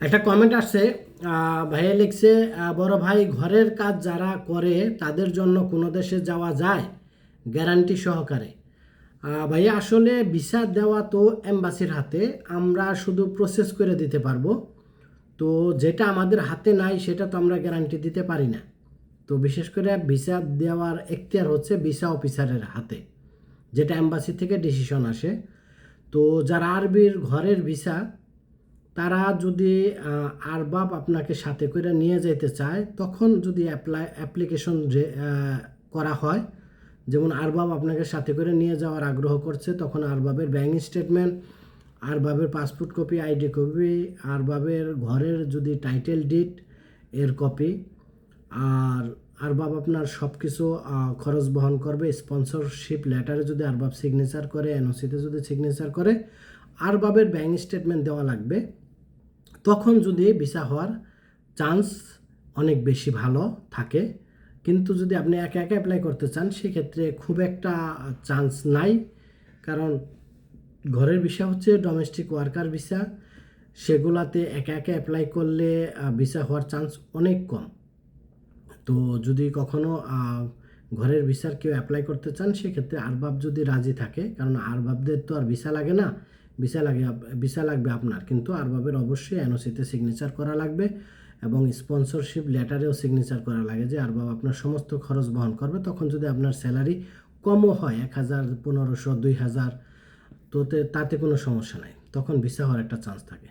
একটা কমেন্ট আসছে, ভাইয়া লিখছে, বড় ভাই ঘরের কাজ যারা করে তাদের জন্য কোনো দেশে যাওয়া যায় গ্যারান্টি সহকারে? ভাইয়া আসলে ভিসা দেওয়া তো এম্বাসির হাতে, আমরা শুধু প্রসেস করে দিতে পারবো। তো যেটা আমাদের হাতে নাই সেটা তো আমরা গ্যারান্টি দিতে পারি না। তো বিশেষ করে ভিসা দেওয়ার এখতিয়ার হচ্ছে ভিসা অফিসারের হাতে, যেটা এম্বাসি থেকে ডিসিশন আসে। তো যারা আরবির ঘরের ভিসা, তারা যদি আরবাব আপনাকে সাথে করে নিয়ে যেতে চায়, তখন যদি অ্যাপ্লিকেশন করা হয়, যেমন আরবাব আপনাকে সাথে করে নিয়ে যাওয়ার আগ্রহ করছে, তখন আরবাবের ব্যাংক স্টেটমেন্ট, আরবাবের পাসপোর্ট কপি, আইডি কপি, আরবাবের ঘরের যদি টাইটেল ডিড এর কপি, আর আরবাব আপনার সব কিছু খরচ বহন করবে। স্পন্সরশিপ লেটারে যদি আরবাব সিগনেচার করে, এনওসিতে যদি সিগনেচার করে, আরবাবের ব্যাংক স্টেটমেন্ট দেওয়া লাগবে। তখন যদি ভিসা হওয়ার চান্স অনেক বেশি ভালো থাকে। কিন্তু যদি আপনি একা একা অ্যাপ্লাই করতে চান, সেক্ষেত্রে খুব একটা চান্স নাই। কারণ ঘরের ভিসা হচ্ছে ডোমেস্টিক ওয়ার্কার ভিসা, সেগুলাতে একা একা অ্যাপ্লাই করলে ভিসা হওয়ার চান্স অনেক কম। তো যদি কখনো ঘরের ভিসার কেউ অ্যাপ্লাই করতে চান, সেক্ষেত্রে আরবাব যদি রাজি থাকে, কারণ আরবাবদের তো আর ভিসা লাগে না, ভিসা লাগবে আপনার, কিন্তু আরবাবের অবশ্যই এনওসিতে সিগনেচার করা লাগবে এবং স্পন্সরশিপ লেটারেও সিগনেচার করা লাগে যে আরবাব আপনার সমস্ত খরচ বহন করবে। তখন যদি আপনার স্যালারি কমও হয় 1,000, 1,500, 2,000, তো তাতে কোনো সমস্যা নাই, তখন ভিসা হওয়ার একটা চান্স থাকে।